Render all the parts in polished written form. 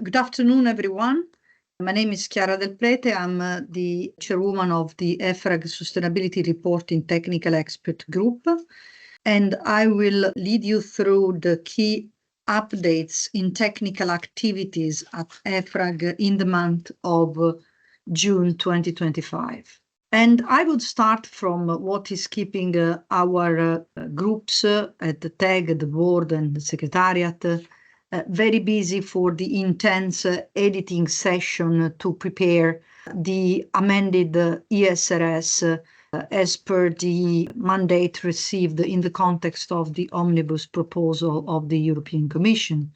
Good afternoon, everyone. My name is Chiara Del Prete. I'm the chairwoman of the EFRAG Sustainability Reporting Technical Expert Group, and I will lead you through the key updates in technical activities at EFRAG in the month of June 2025. And I would start from what is keeping our groups at the TEG, the board and the secretariat very busy for the intense editing session to prepare the amended ESRS as per the mandate received in the context of the omnibus proposal of the European Commission.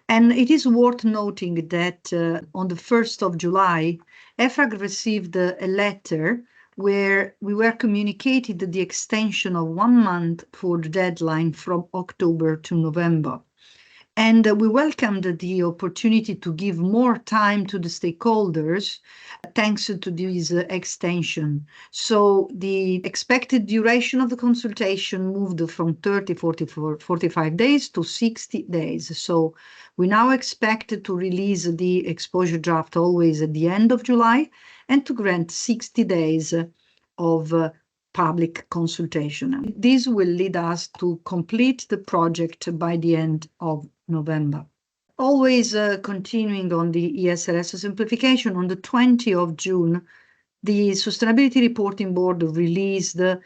And it is worth noting that on the 1st of July, EFRAG received a letter where we were communicated the extension of 1 month for the deadline from October to November. And we welcomed the opportunity to give more time to the stakeholders thanks to this extension. So the expected duration of the consultation moved from 30, 45 days to 60 days. So we now expect to release the exposure draft always at the end of July and to grant 60 days of public consultation. This will lead us to complete the project by the end of November. Always continuing on the ESRS simplification, on the 20th of June, the Sustainability Reporting Board released a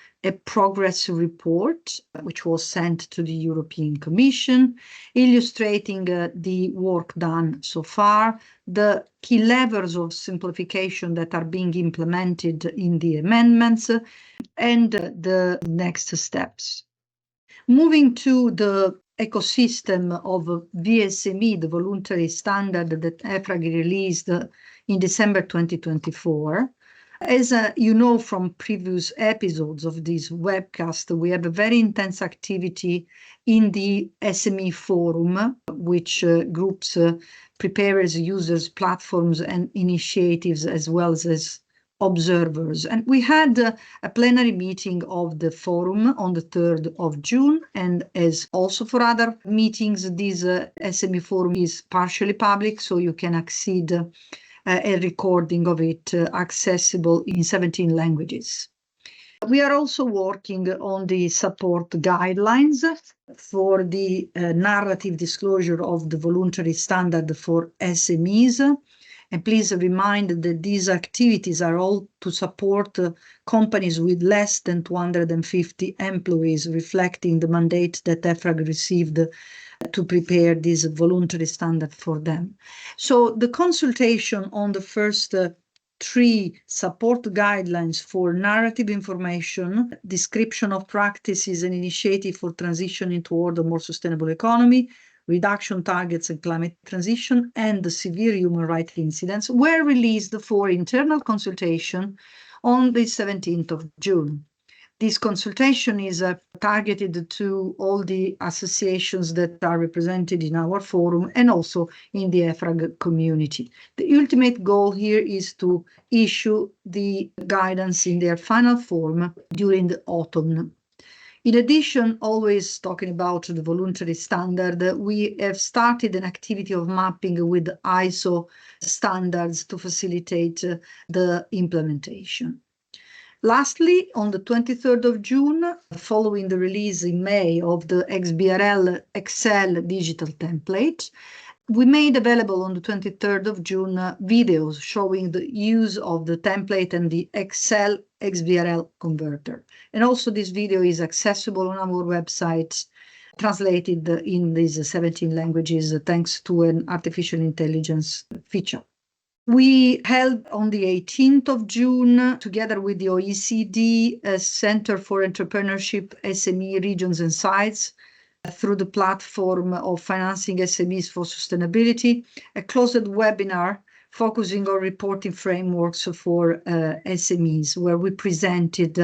progress report, which was sent to the European Commission, illustrating the work done so far, the key levels of simplification that are being implemented in the amendments, and the next steps. Moving to the ecosystem of VSME, the Voluntary Standard that EFRAG released in December 2024. As you know from previous episodes of this webcast, we have a very intense activity in the SME forum, which groups preparers, users, platforms, and initiatives, as well as observers. And we had a plenary meeting of the forum on the 3rd of June. And as also for other meetings, this SME forum is partially public, so you can accede a recording of it accessible in 17 languages. We are also working on the support guidelines for the narrative disclosure of the voluntary standard for SMEs. And please remind that these activities are all to support companies with less than 250 employees, reflecting the mandate that EFRAG received to prepare this voluntary standard for them. So the consultation on the first 3 support guidelines for narrative information, description of practices and initiative for transitioning toward a more sustainable economy, reduction targets and climate transition, and the severe human rights incidents were released for internal consultation on the 17th of June. This consultation is targeted to all the associations that are represented in our forum and also in the EFRAG community. The ultimate goal here is to issue the guidance in their final form during the autumn. In addition, always talking about the voluntary standard, we have started an activity of mapping with ISO standards to facilitate the implementation. Lastly, on the 23rd of June, following the release in May of the XBRL Excel digital template, we made available on the 23rd of June videos showing the use of the template and the Excel XBRL converter. And also this video is accessible on our website, translated in these 17 languages, thanks to an artificial intelligence feature. We held on the 18th of June, together with the OECD Center for Entrepreneurship, SME regions and sites, through the platform of Financing SMEs for Sustainability, a closed webinar focusing on reporting frameworks for SMEs, where we presented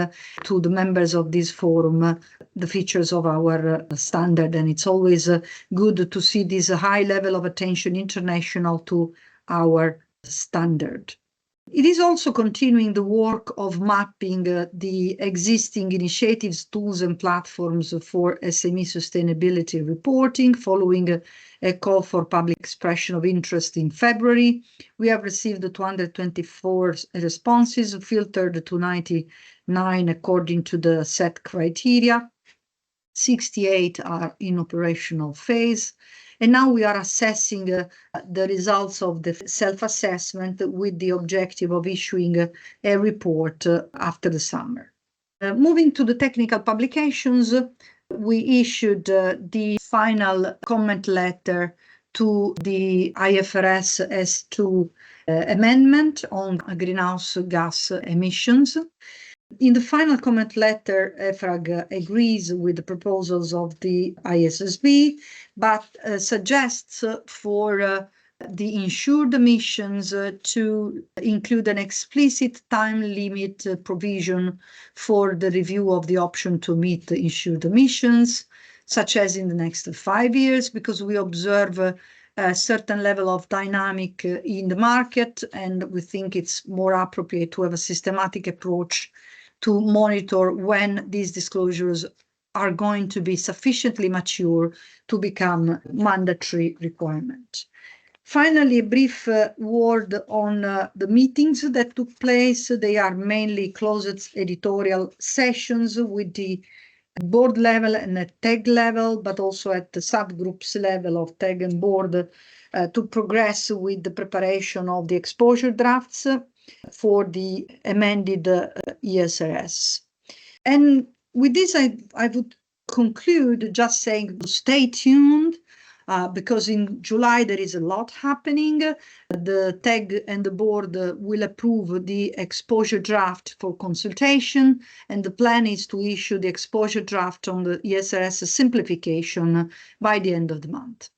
to the members of this forum the features of our standard. And it's always good to see this high level of attention international to our standard. It is also continuing the work of mapping the existing initiatives, tools, and platforms for SME sustainability reporting, following a call for public expression of interest in February. We have received 224 responses, filtered to 99 according to the set criteria. 68 are in operational phase. And now we are assessing the results of the self-assessment with the objective of issuing a report after the summer. Moving to the technical publications, we issued the final comment letter to the IFRS S2 amendment on greenhouse gas emissions. In the final comment letter, EFRAG agrees with the proposals of the ISSB, but suggests for the insured emissions to include an explicit time limit provision for the review of the option to meet the insured emissions, such as in the next 5 years, because we observe a certain level of dynamic in the market, and we think it's more appropriate to have a systematic approach to monitor when these disclosures are going to be sufficiently mature to become mandatory requirement. Finally, a brief word on the meetings that took place. They are mainly closed editorial sessions with the board level and at TEG level, but also at the subgroups level of TEG and board to progress with the preparation of the exposure drafts for the amended ESRS. And with this, I would conclude just saying stay tuned, because in July there is a lot happening. The TEG and the board will approve the exposure draft for consultation, and the plan is to issue the exposure draft on the ESRS simplification by the end of the month.